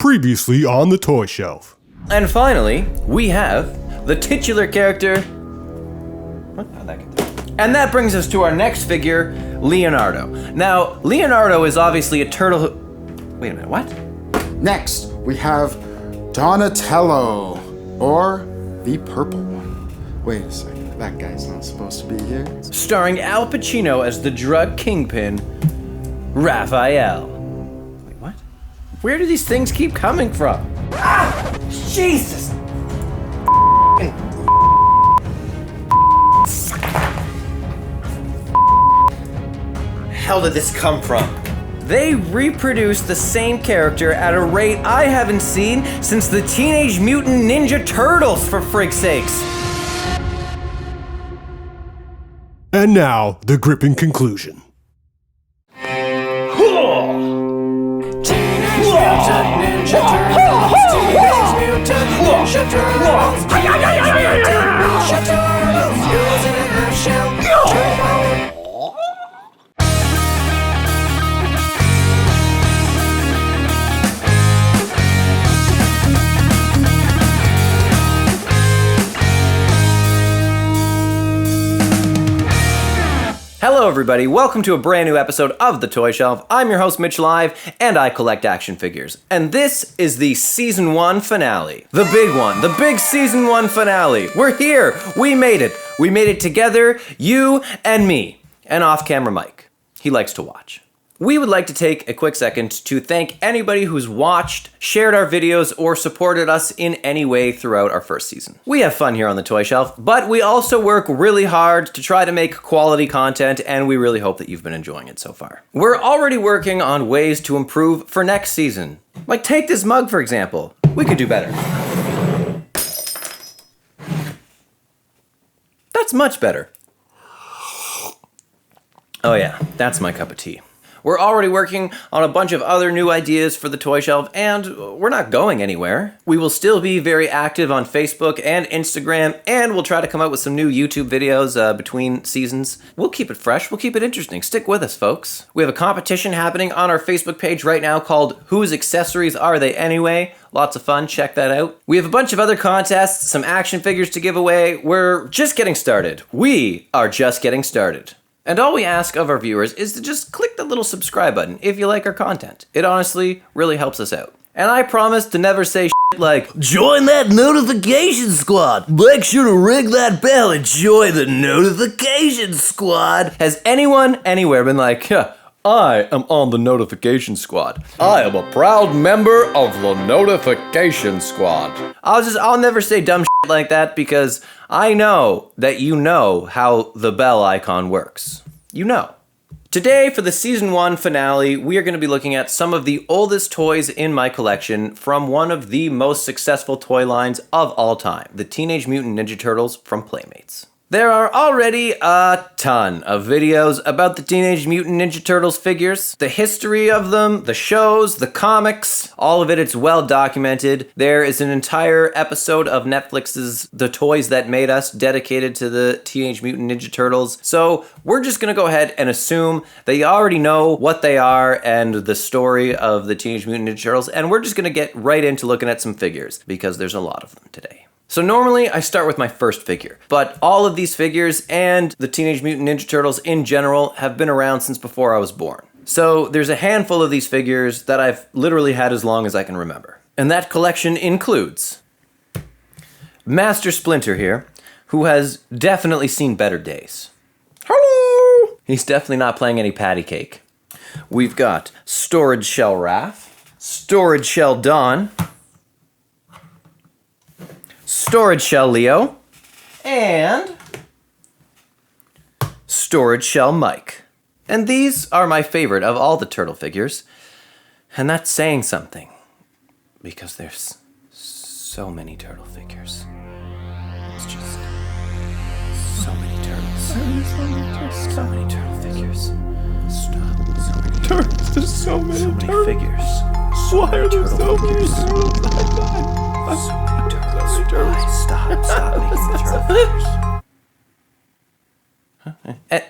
Previously on the Toy Shelf. And finally, we have the titular character. What? How'd that get there? And that brings us to our next figure, Leonardo. Now, Leonardo is obviously a turtle who... Wait a minute, what? Next, we have Donatello, or the purple one. Wait a second, that guy's not supposed to be here. Starring Al Pacino as the drug kingpin, Raphael. Wait, what? Where do these things keep coming from? Ah! Jesus! Hell did this come from? They reproduce the same character at a rate I haven't seen since the Teenage Mutant Ninja Turtles, for frig's sakes. And now, the gripping conclusion. Teenage Mutant Ninja Turtles. Teenage Mutant Ninja Turtles. Teenage Mutant Ninja Turtles. Heroes in a nutshell. Turbo. Hello everybody, welcome to a brand new episode of The Toy Shelf. I'm your host Mitch Live, and I collect action figures. And this is the Season 1 finale. The big one, the big Season 1 finale. We're here, we made it. We made it together, you and me. And off-camera Mike. He likes to watch. We would like to take a quick second to thank anybody who's watched, shared our videos, or supported us in any way throughout our first season. We have fun here on the Toy Shelf, but we also work really hard to try to make quality content, and we really hope that you've been enjoying it so far. We're already working on ways to improve for next season. Like take this mug, for example. We could do better. That's much better. Oh yeah, that's my cup of tea. We're already working on a bunch of other new ideas for the Toy Shelf, and we're not going anywhere. We will still be very active on Facebook and Instagram, and we'll try to come out with some new YouTube videos between seasons. We'll keep it fresh, we'll keep it interesting. Stick with us, folks. We have a competition happening on our Facebook page right now called Whose Accessories Are They Anyway? Lots of fun, check that out. We have a bunch of other contests, some action figures to give away. We're just getting started. We are just getting started. And all we ask of our viewers is to just click the little subscribe button if you like our content. It honestly really helps us out. And I promise to never say shit like, join that notification squad. Make sure to ring that bell and join the notification squad. Has anyone anywhere been like, I am on the notification squad. I am a proud member of the notification squad. I'll never say dumb shit like that because I know that you know how the bell icon works. You know. Today, for the Season 1 finale, we are going to be looking at some of the oldest toys in my collection from one of the most successful toy lines of all time, the Teenage Mutant Ninja Turtles from Playmates. There are already a ton of videos about the Teenage Mutant Ninja Turtles figures, the history of them, the shows, the comics, all of it, it's well documented. There is an entire episode of Netflix's The Toys That Made Us dedicated to the Teenage Mutant Ninja Turtles. So we're just gonna go ahead and assume that you already know what they are and the story of the Teenage Mutant Ninja Turtles, and we're just gonna get right into looking at some figures because there's a lot of them today. So normally I start with my first figure, but all of these figures and the Teenage Mutant Ninja Turtles in general have been around since before I was born. So there's a handful of these figures that I've literally had as long as I can remember. And that collection includes Master Splinter here, who has definitely seen better days. Hello! He's definitely not playing any patty cake. We've got Storage Shell Raph, Storage Shell Don, Storage Shell Leo, and Storage Shell Mike. And these are my favorite of all the turtle figures. And that's saying something, because there's so many turtle figures. It's just so many turtles. So many turtle figures. So many turtles. There's so many figures. Why are there so many turtles? Stop making the turtle figures.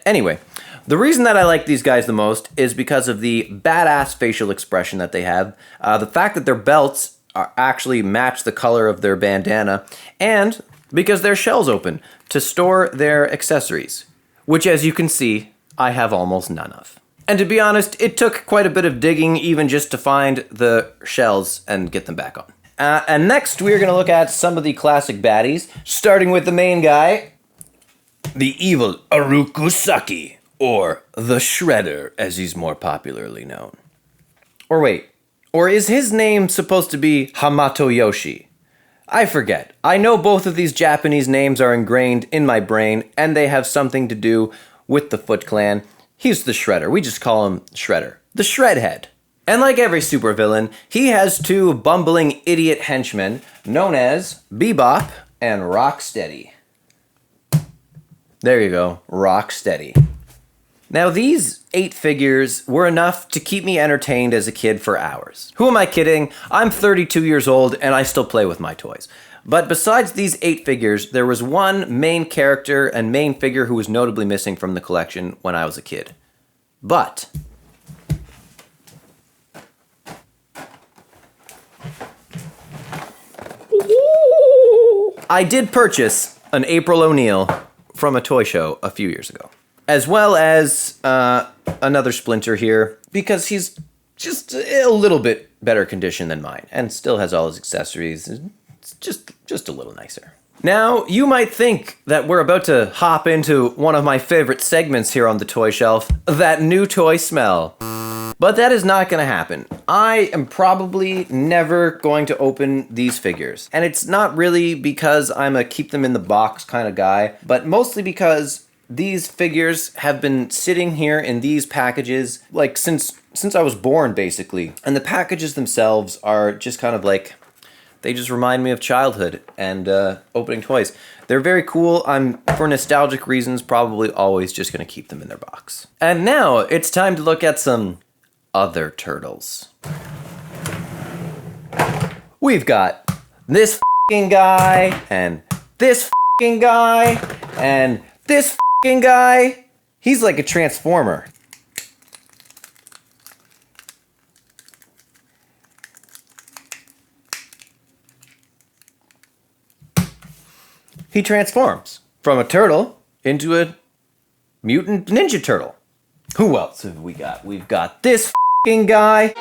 Anyway, The reason that I like these guys the most is because of the badass facial expression that they have, the fact that their belts actually match the color of their bandana, and because their shells open to store their accessories, which, as you can see, I have almost none of. And to be honest, it took quite a bit of digging even just to find the shells and get them back on. And next, we're going to look at some of the classic baddies, starting with the main guy, the evil Arukusaki, or the Shredder, as he's more popularly known. Or wait, or is his name supposed to be Hamato Yoshi? I forget. I know both of these Japanese names are ingrained in my brain, and they have something to do with the Foot Clan. He's the Shredder. We just call him Shredder. The Shredhead. And like every supervillain, he has two bumbling idiot henchmen known as Bebop and Rocksteady. There you go, Rocksteady. Now these 8 figures were enough to keep me entertained as a kid for hours. Who am I kidding? I'm 32 years old and I still play with my toys. But besides these 8 figures, there was one main character and main figure who was notably missing from the collection when I was a kid. But I did purchase an April O'Neil from a toy show a few years ago, as well as another Splinter here, because he's just a little bit better condition than mine, and still has all his accessories. It's just a little nicer. Now, you might think that we're about to hop into one of my favorite segments here on the Toy Shelf, that new toy smell. But that is not going to happen. I am probably never going to open these figures. And it's not really because I'm a keep them in the box kind of guy, but mostly because these figures have been sitting here in these packages like since I was born, basically. And the packages themselves are just kind of like, they just remind me of childhood and opening toys. They're very cool. I'm, for nostalgic reasons, probably always just going to keep them in their box. And now it's time to look at some other turtles. We've got this f***ing guy, and this f***ing guy, and this f***ing guy. He's like a transformer. He transforms from a turtle into a mutant ninja turtle. Who else have we got? We've got this f***ing guy.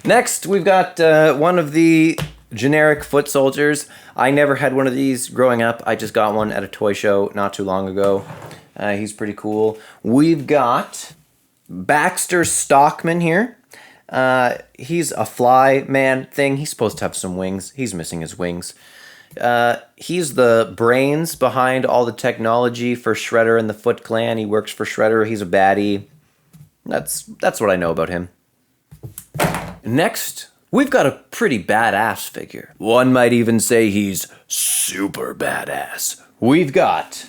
Next, we've got one of the generic foot soldiers. I never had one of these growing up. I just got one at a toy show not too long ago. He's pretty cool. We've got Baxter Stockman here. He's a fly man thing. He's supposed to have some wings. He's missing his wings. He's the brains behind all the technology for Shredder and the Foot Clan. He works for Shredder. He's a baddie. That's what I know about him. Next, we've got a pretty badass figure. One might even say he's super badass. We've got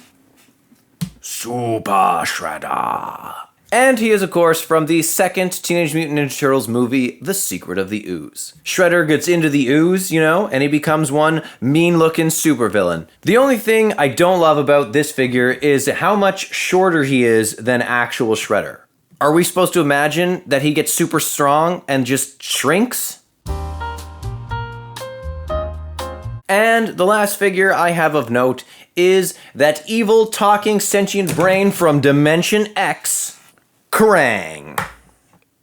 Super Shredder. And he is, of course, from the second Teenage Mutant Ninja Turtles movie, The Secret of the Ooze. Shredder gets into the ooze, you know, and he becomes one mean-looking supervillain. The only thing I don't love about this figure is how much shorter he is than actual Shredder. Are we supposed to imagine that he gets super strong and just shrinks? And the last figure I have of note is that evil talking sentient brain from Dimension X, Krang.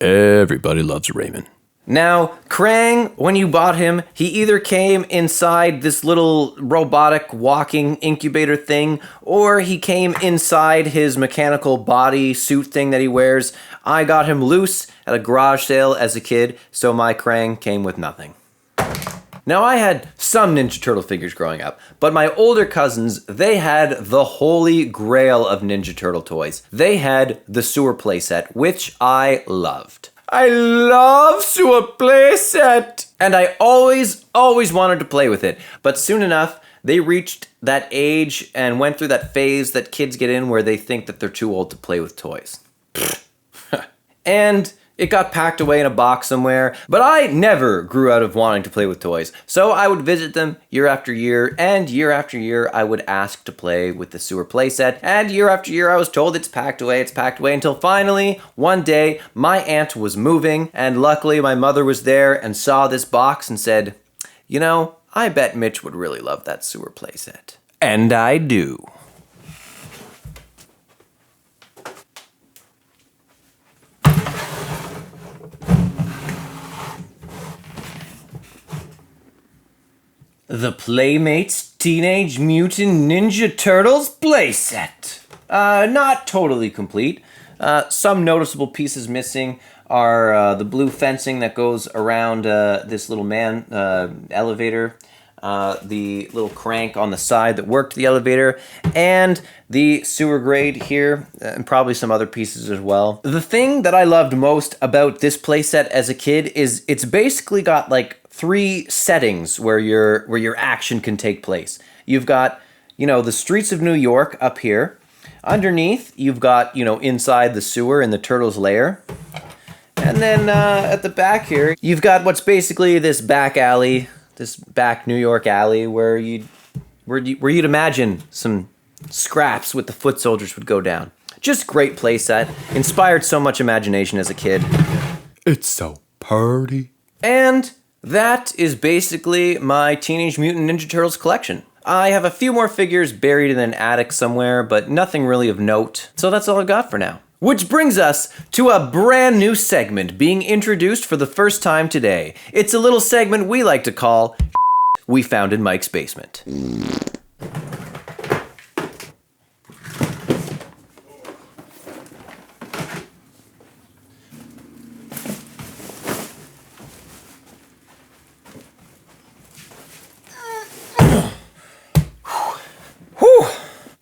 Everybody loves Raymond. Now, Krang, when you bought him, he either came inside this little robotic walking incubator thing, or he came inside his mechanical body suit thing that he wears. I got him loose at a garage sale as a kid, so my Krang came with nothing. Now, I had some Ninja Turtle figures growing up, but my older cousins, they had the holy grail of Ninja Turtle toys. They had the sewer playset, which I loved. I love sewer playset! And I always wanted to play with it, but soon enough, they reached that age and went through that phase that kids get in where they think that they're too old to play with toys. And It got packed away in a box somewhere, but I never grew out of wanting to play with toys. So I would visit them year after year, and year after year I would ask to play with the sewer playset, and year after year I was told it's packed away, until finally, one day, my aunt was moving, and luckily my mother was there and saw this box and said, you know, I bet Mitch would really love that sewer playset. And I do. The Playmates Teenage Mutant Ninja Turtles playset. Not totally complete. Some noticeable pieces missing are the blue fencing that goes around this little man elevator, the little crank on the side that worked the elevator, and the sewer grate here, and probably some other pieces as well. The thing that I loved most about this playset as a kid is it's basically got like 3 settings where your action can take place. You've got, you know, the streets of New York up here. Underneath, you've got, you know, inside the sewer in the turtle's lair. And then at the back here, you've got what's basically this back alley, this back New York alley where you'd imagine some scraps with the foot soldiers would go down. Just great playset. Inspired so much imagination as a kid. It's so pretty. And that is basically my Teenage Mutant Ninja Turtles collection. I have a few more figures buried in an attic somewhere, but nothing really of note. So that's all I've got for now. Which brings us to a brand new segment being introduced for the first time today. It's a little segment we like to call We Found in Mike's Basement.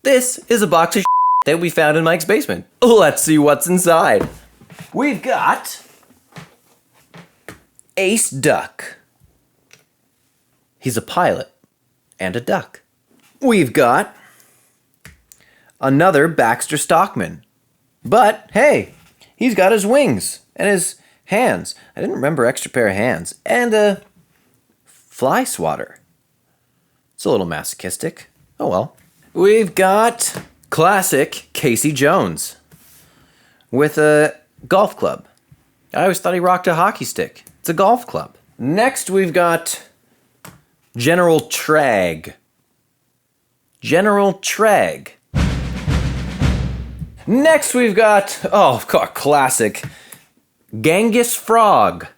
This is a box of that we found in Mike's basement. Let's see what's inside. We've got Ace Duck. He's a pilot and a duck. We've got another Baxter Stockman. But hey, he's got his wings and his hands. I didn't remember extra pair of hands. And a fly swatter. It's a little masochistic. Oh well. We've got classic Casey Jones with a golf club. I always thought he rocked a hockey stick. It's a golf club. Next, we've got General Trag. General Trag. Next, we've got, classic Genghis Frog.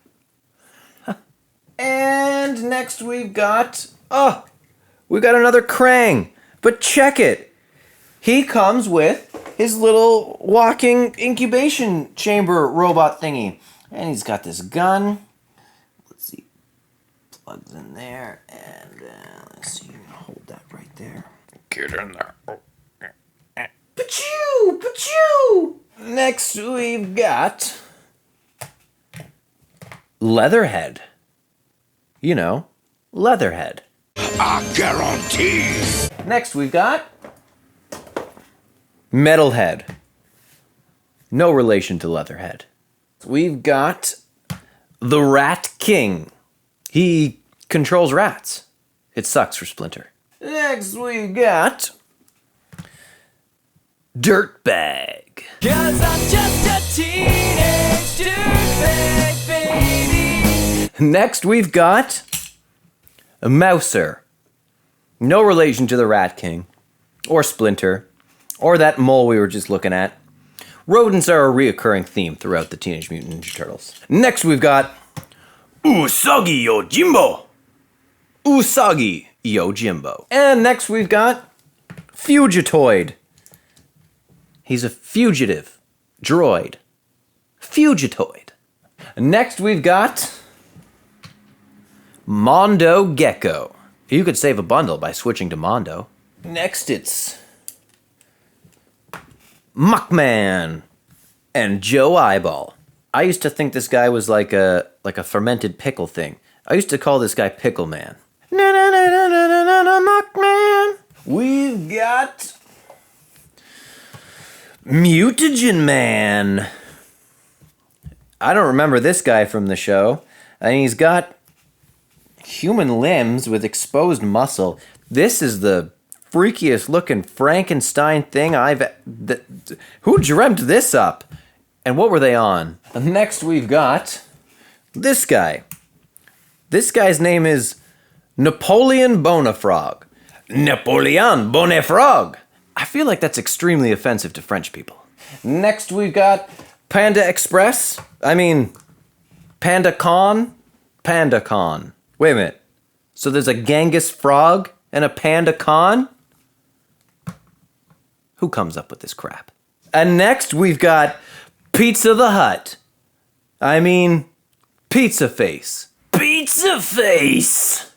And next, we've got another Krang. But check it. He comes with his little walking incubation chamber robot thingy. And he's got this gun. Let's see. Plugs in there. And let's see. Hold that right there. Get in there. Pachoo! Pachoo! Next, we've got Leatherhead. You know, Leatherhead. I guarantee. Next, we've got Metalhead. No relation to Leatherhead. We've got the Rat King. He controls rats. It sucks for Splinter. Next, we've got Dirtbag. 'Cause I'm just a teenage dirtbag, baby. Next, we've got a Mouser. No relation to the Rat King, or Splinter, or that mole we were just looking at. Rodents are a reoccurring theme throughout the Teenage Mutant Ninja Turtles. Next, we've got Usagi Yojimbo. Usagi Yojimbo. And next, we've got Fugitoid. He's a fugitive droid. Fugitoid. Next, we've got Mondo Gecko. You could save a bundle by switching to Mondo. Next, it's Muckman and Joe Eyeball. I used to think this guy was like a fermented pickle thing. I used to call this guy Pickle Man. Na na na na na na na Muckman. We've got Mutagen Man. I don't remember this guy from the show. And he's got human limbs with exposed muscle. This is the freakiest looking Frankenstein thing who dreamt this up? And what were they on? Next we've got this guy. This guy's name is Napoleon Bonafrog. Napoleon Bonafrog. I feel like that's extremely offensive to French people. Next we've got Panda Express. Panda Con. Panda Con. Wait a minute. So there's a Genghis Frog and a Panda Con? Who comes up with this crap? And next we've got Pizza the Hut. Pizza Face. Pizza Face!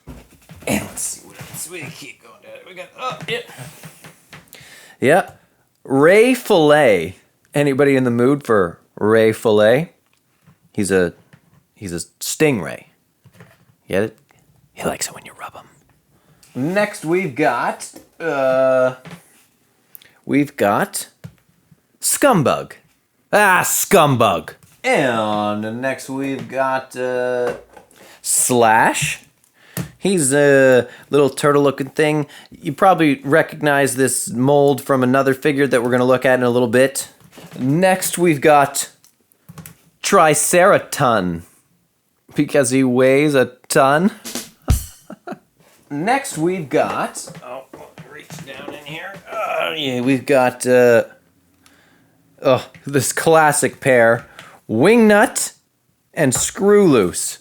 And let's see what else we keep going down. We got, yeah. Ray Fillet. Anybody in the mood for Ray Fillet? He's a stingray. Get it? He likes it when you rub him. Next we've got Scumbug. Scumbug. And next we've got Slash. He's a little turtle-looking thing. You probably recognize this mold from another figure that we're going to look at in a little bit. Next we've got Triceraton, because he weighs a ton. Next we've got... Oh, reach down in here. We've got this classic pair, Wingnut and Screw Loose.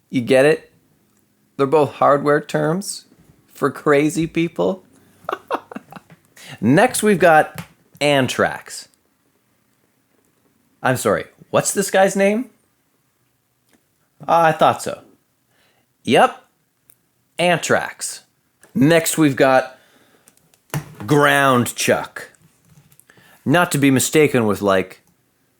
You get it? They're both hardware terms for crazy people. Next we've got Anthrax. I'm sorry, what's this guy's name? I thought so. Yep, Anthrax. Next we've got Ground Chuck. Not to be mistaken with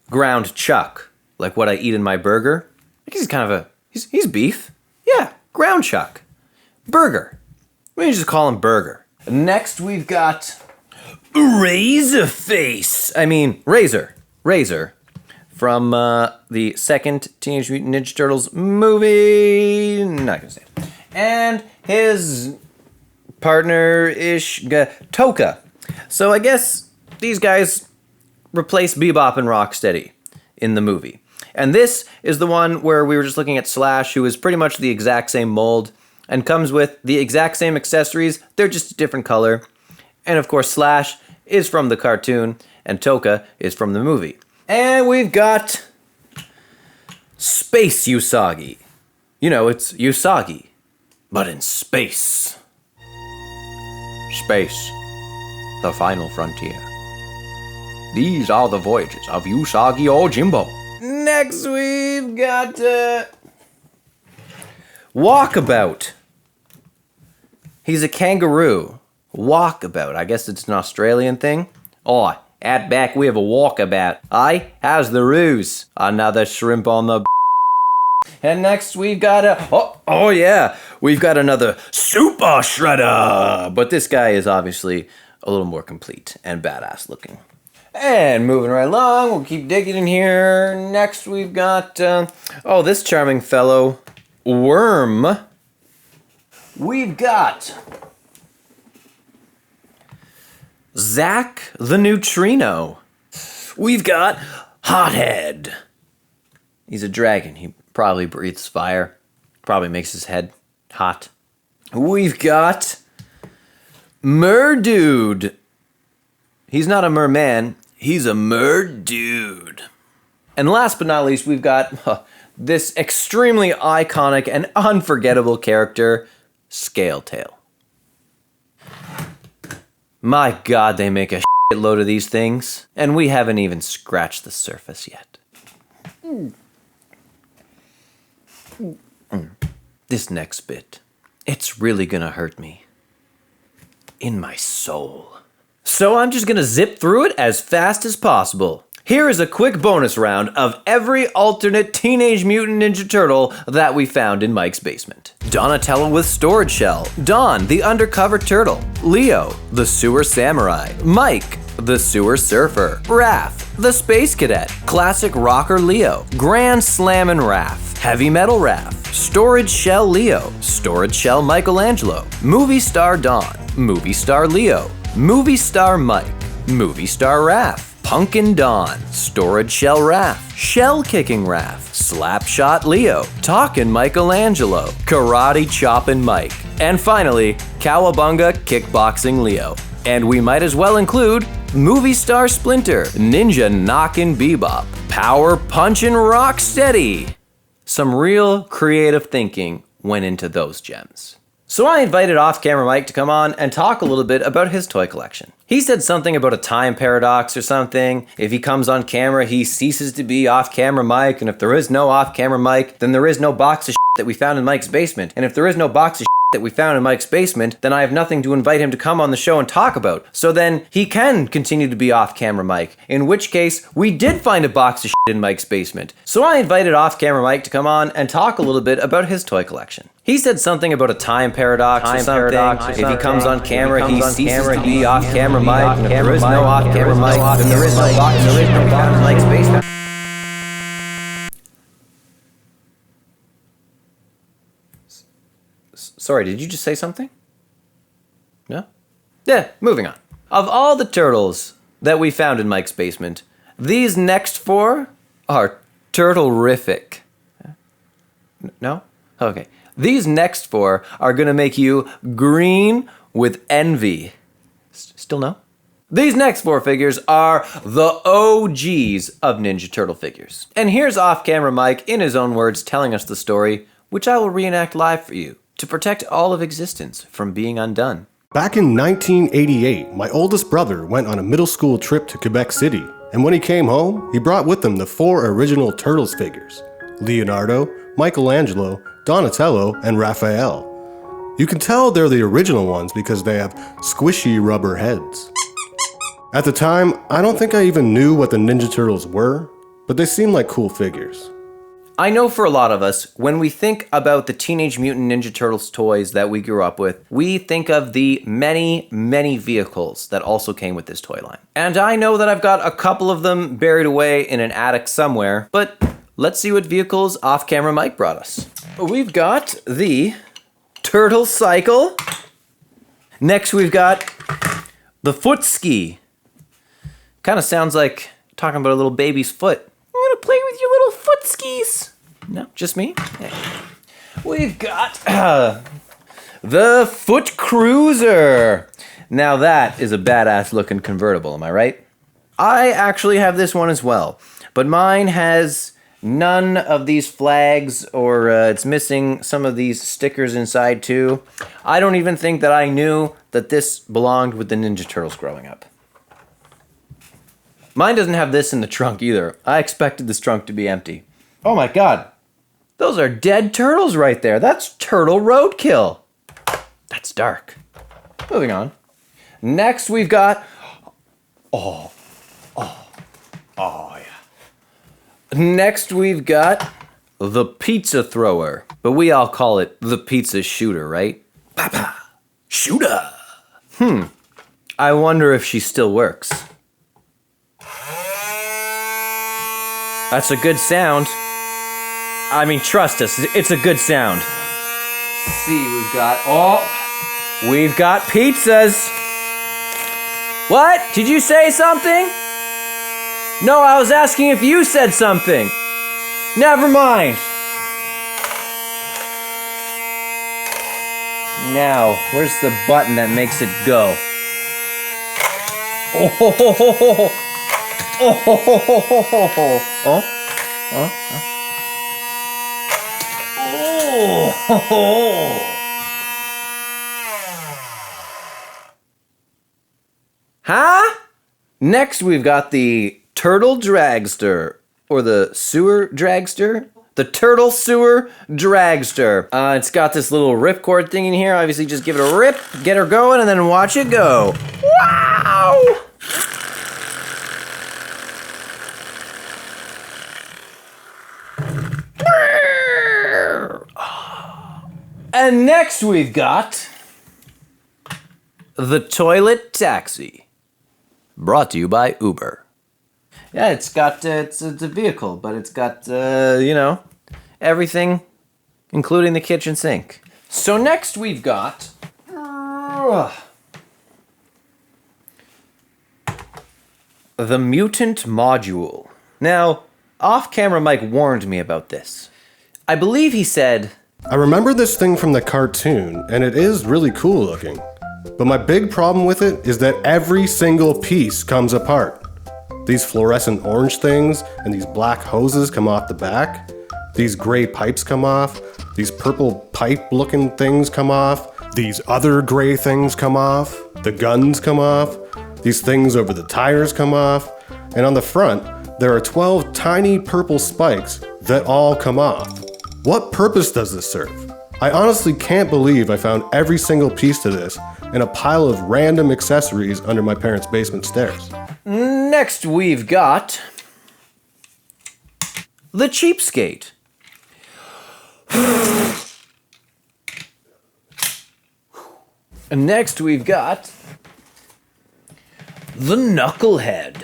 ground chuck, like what I eat in my burger. He's kind of he's beef. Yeah, ground chuck. Burger. We can just call him Burger. Next we've got Razor Face. Razor. From the second Teenage Mutant Ninja Turtles movie. Not gonna say it. And his partner-ish, Toka. So I guess these guys replace Bebop and Rocksteady in the movie. And this is the one where we were just looking at Slash, who is pretty much the exact same mold and comes with the exact same accessories. They're just a different color. And of course, Slash is from the cartoon and Toka is from the movie. And we've got Space Usagi. It's Usagi, but in space. Space, the final frontier. These are the voyages of Usagi Ojimbo. Next we've got Walkabout. He's a kangaroo. Walkabout. I guess it's an Australian thing. Oh, at back we have a walkabout. Aye, how's the ruse? Another shrimp on the And next we've got we've got another Super Shredder. But this guy is obviously a little more complete and badass looking. And moving right along, we'll keep digging in here. Next we've got, this charming fellow, Worm. We've got Zach the Neutrino. We've got Hothead. He's a dragon. He probably breathes fire. Probably makes his head hot. We've got Merdude. He's not a merman. He's a merdude. And last but not least, we've got this extremely iconic and unforgettable character, Scaletail. My God, they make a shitload of these things, and we haven't even scratched the surface yet. This next bit, it's really gonna hurt me. In my soul. So I'm just gonna zip through it as fast as possible. Here is a quick bonus round of every alternate Teenage Mutant Ninja Turtle that we found in Mike's basement. Donatello with storage shell. Don, the undercover turtle. Leo, the sewer samurai. Mike, the Sewer Surfer, Raph, the Space Cadet, Classic Rocker Leo, Grand Slammin' Raph, Heavy Metal Raph, Storage Shell Leo, Storage Shell Michelangelo, Movie Star Dawn, Movie Star Leo, Movie Star Mike, Movie Star Raph, Punkin' Dawn, Storage Shell Raph, Shell Kicking Raph, Slapshot Leo, Talkin' Michelangelo, Karate Choppin' Mike, and finally, Cowabunga Kickboxing Leo. And we might as well include Movie Star Splinter, Ninja Knockin' Bebop, Power Punchin' Rocksteady. Some real creative thinking went into those gems. So I invited Off-Camera Mike to come on and talk a little bit about his toy collection. He said something about a time paradox or something. If he comes on camera, he ceases to be Off-Camera Mike, and if there is no Off-Camera Mike, then there is no box of shit that we found in Mike's basement. And if there is no box of shit that we found in Mike's basement, then I have nothing to invite him to come on the show and talk about. So then he can continue to be Off-Camera Mike, in which case we did find a box of shit in Mike's basement. So I invited Off-Camera Mike to come on and talk a little bit about his toy collection. He said something about a time paradox or something. If he comes on camera, he ceases to be Off-Camera Mike, and if there is no Off-Camera Mike, then there is no box of shit that we found in Mike's basement. Sorry, did you just say something? No? Yeah, moving on. Of all the turtles that we found in Mike's basement, these next four are turtle-rific. No? Okay. These next four are gonna make you green with envy. Still no? These next four figures are the OGs of Ninja Turtle figures. And here's Off-Camera Mike in his own words telling us the story, which I will reenact live for you, to protect all of existence from being undone. Back in 1988, my oldest brother went on a middle school trip to Quebec City, and when he came home, he brought with him the 4 original Turtles figures: Leonardo, Michelangelo, Donatello, and Raphael. You can tell they're the original ones because they have squishy rubber heads. At the time, I don't think I even knew what the Ninja Turtles were, but they seemed like cool figures. I know for a lot of us, when we think about the Teenage Mutant Ninja Turtles toys that we grew up with, we think of the many, many vehicles that also came with this toy line. And I know that I've got a couple of them buried away in an attic somewhere, but let's see what vehicles Off-Camera Mike brought us. We've got the Turtle Cycle. Next we've got the Foot Ski. Kind of sounds like talking about a little baby's foot. I'm gonna play with your little foot skis. No, just me? Yeah. We've got the Foot Cruiser. Now that is a badass looking convertible, am I right? I actually have this one as well, but mine has none of these flags, or it's missing some of these stickers inside too. I don't even think that I knew that this belonged with the Ninja Turtles growing up. Mine doesn't have this in the trunk either. I expected this trunk to be empty. Oh my god. Those are dead turtles right there. That's turtle roadkill. That's dark. Moving on. Next we've got... Oh yeah. Next we've got the Pizza Thrower. But we all call it the Pizza Shooter, right? Papa, shooter. I wonder if she still works. That's a good sound. I mean, trust us, it's a good sound. Let's see, we've got pizzas. What? Did you say something? No, I was asking if you said something. Never mind. Now, where's the button that makes it go? Oh, ho, ho, ho, ho, ho. Oh, ho, ho, ho, ho, ho, ho. Oh, oh, oh. Oh, ho, ho. Huh? Next, we've got the Turtle Dragster, or the Sewer Dragster. The Turtle Sewer Dragster. It's got this little ripcord thing in here. Obviously, just give it a rip, get her going, and then watch it go. Wow! And next we've got the Toilet Taxi. brought to you by Uber. Yeah, it's got, it's a vehicle, but it's got, you know, everything, including the kitchen sink. So next we've got... the Mutant Module. Now, off-camera Mike warned me about this. I believe he said... I remember this thing from the cartoon, and it is really cool looking. But my big problem with it is that every single piece comes apart. These fluorescent orange things and these black hoses come off the back. These gray pipes come off. These purple pipe-looking things come off. These other gray things come off. The guns come off. These things over the tires come off. And on the front, there are 12 tiny purple spikes that all come off. What purpose does this serve? I honestly can't believe I found every single piece to this in a pile of random accessories under my parents' basement stairs. Next we've got... the Cheapskate. And next we've got... the Knucklehead.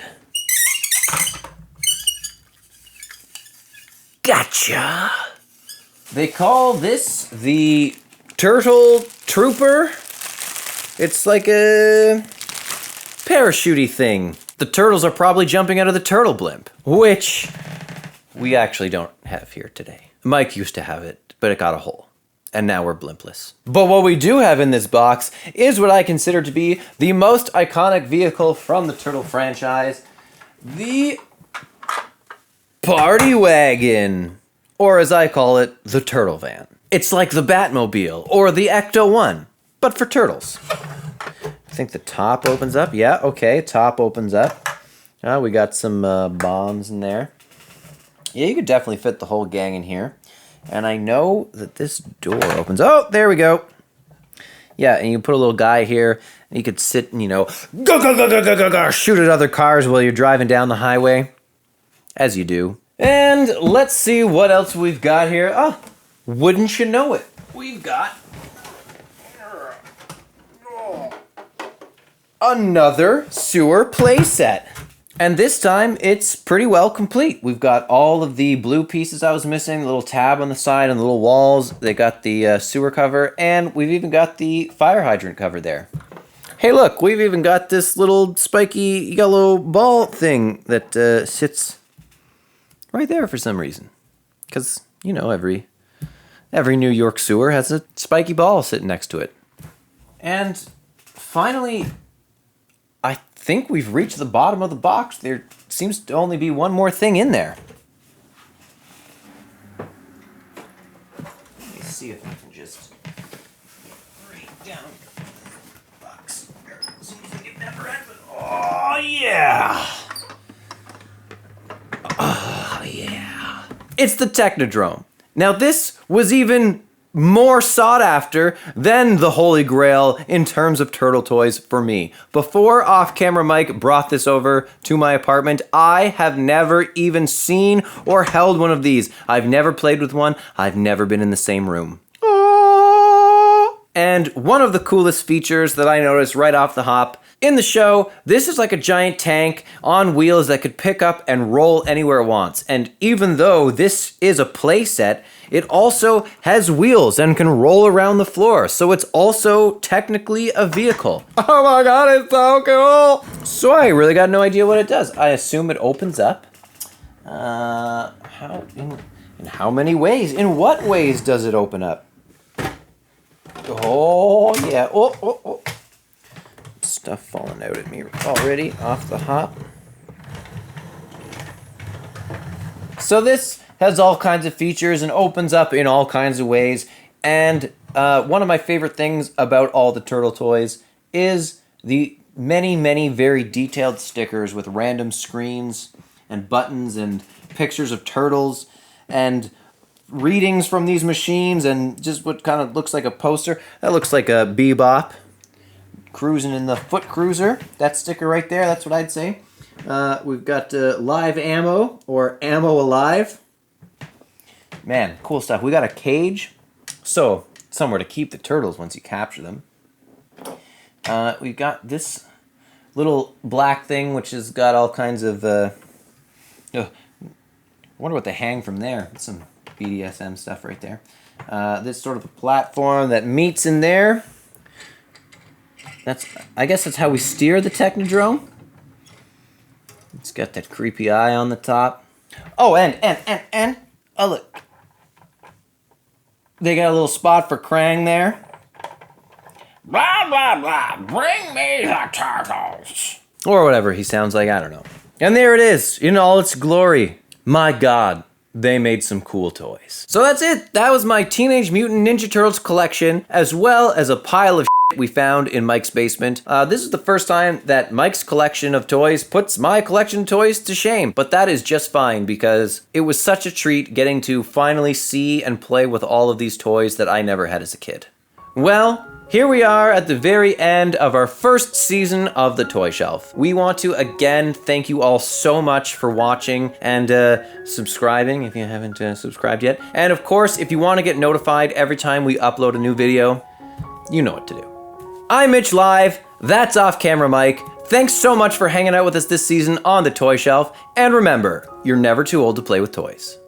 Gotcha! They call this the Turtle Trooper. It's like a parachutey thing. The turtles are probably jumping out of the turtle blimp, which we actually don't have here today. Mike used to have it, but it got a hole. And now we're blimpless. But what we do have in this box is what I consider to be the most iconic vehicle from the Turtle franchise. The Party Wagon. Or as I call it, the Turtle Van. It's like the Batmobile or the Ecto-1, but for turtles. I think the top opens up. Yeah, okay, top opens up. We got some bombs in there. Yeah, you could definitely fit the whole gang in here. And I know that this door opens. Oh, there we go. Yeah, and you put a little guy here, and you could sit and, you know, go, shoot at other cars while you're driving down the highway. As you do. And let's see what else we've got here. Oh, wouldn't you know it? We've got another sewer playset. And this time, it's pretty well complete. We've got all of the blue pieces I was missing, the little tab on the side and the little walls. They got the sewer cover, and we've even got the fire hydrant cover there. Hey, look, we've even got this little spiky yellow ball thing that sits right there for some reason. Because, you know, every New York sewer has a spiky ball sitting next to it. And finally, I think we've reached the bottom of the box. There seems to only be one more thing in there. Let me see if I can just break down the box. It seems like it never ends. Oh, yeah! Oh, yeah. It's the Technodrome. Now, this was even more sought after than the Holy Grail in terms of turtle toys for me. Before Off-Camera Mike brought this over to my apartment, I have never even seen or held one of these. I've never played with one. I've never been in the same room. And one of the coolest features that I noticed right off the hop in the show, this is like a giant tank on wheels that could pick up and roll anywhere it wants. And even though this is a play set, it also has wheels and can roll around the floor. So it's also technically a vehicle. Oh my god, it's so cool! So I really got no idea what it does. I assume it opens up. In how many ways? In what ways does it open up? Oh, yeah. Oh. Stuff falling out at me already off the hop. So this has all kinds of features and opens up in all kinds of ways. And one of my favorite things about all the turtle toys is the many, many very detailed stickers with random screens and buttons and pictures of turtles and readings from these machines and just what kind of looks like a poster. That looks like a Bebop cruising in the foot cruiser. That sticker right there, that's what I'd say. We've got live ammo or ammo alive. Man, cool stuff. We got a cage, so somewhere to keep the turtles once you capture them. We've got this little black thing which has got all kinds of I wonder what they hang from there. That's some BDSM stuff right there. This sort of a platform that meets in there. I guess that's how we steer the Technodrome. It's got that creepy eye on the top. Oh, and oh look. They got a little spot for Krang there. Blah, blah, blah. Bring me the turtles. Or whatever he sounds like, I don't know. And there it is, in all its glory. My God, they made some cool toys. So that's it. That was my Teenage Mutant Ninja Turtles collection, as well as a pile of shit we found in Mike's basement. This is the first time that Mike's collection of toys puts my collection of toys to shame, but that is just fine because it was such a treat getting to finally see and play with all of these toys that I never had as a kid. Well, here we are at the very end of our first season of The Toy Shelf. We want to again thank you all so much for watching and subscribing if you haven't subscribed yet. And of course, if you want to get notified every time we upload a new video, you know what to do. I'm Mitch Live, that's Off Camera Mike. Thanks so much for hanging out with us this season on The Toy Shelf. And remember, you're never too old to play with toys.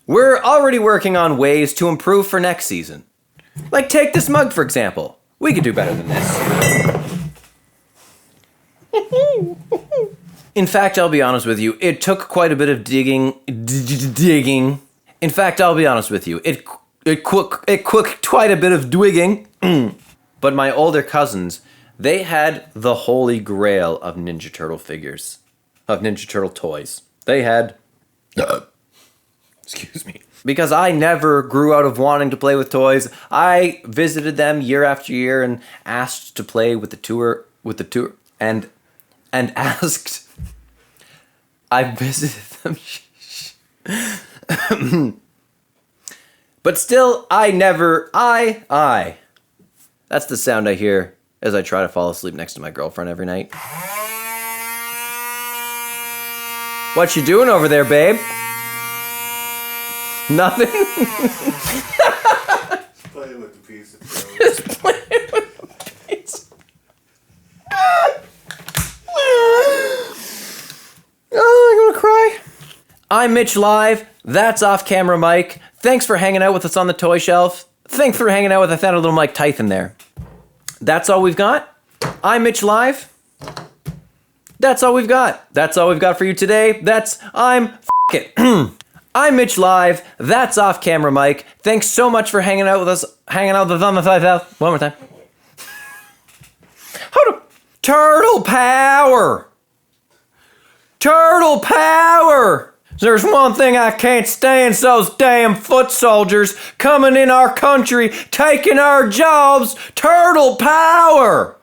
We're already working on ways to improve for next season. Like take this mug, for example. We could do better than this. In fact, I'll be honest with you, it took quite a bit of digging. In fact, I'll be honest with you, it took quite a bit of digging. But my older cousins, they had the holy grail of Ninja Turtle figures, of Ninja Turtle toys. They had... Excuse me. Because I never grew out of wanting to play with toys, I visited them year after year and asked to play with the tour, and asked. I visited them. But still, I. That's the sound I hear as I try to fall asleep next to my girlfriend every night. What you doing over there, babe? Nothing? Playing with the piece of Just playing with the piece. Oh, I'm gonna cry. I'm Mitch Live. That's Off Camera Mike. Thanks for hanging out with us on the Toy Shelf. Thanks for hanging out with, I found a little Mike Tyson there. That's all we've got. I'm Mitch Live. That's all we've got. That's all we've got for you today. I'm f*** it. I'm Mitch Live. That's Off Camera Mike. Thanks so much for hanging out with us. One more time. Hold up. Turtle power. Turtle power. There's one thing I can't stand, it's those damn foot soldiers coming in our country, taking our jobs. Turtle power.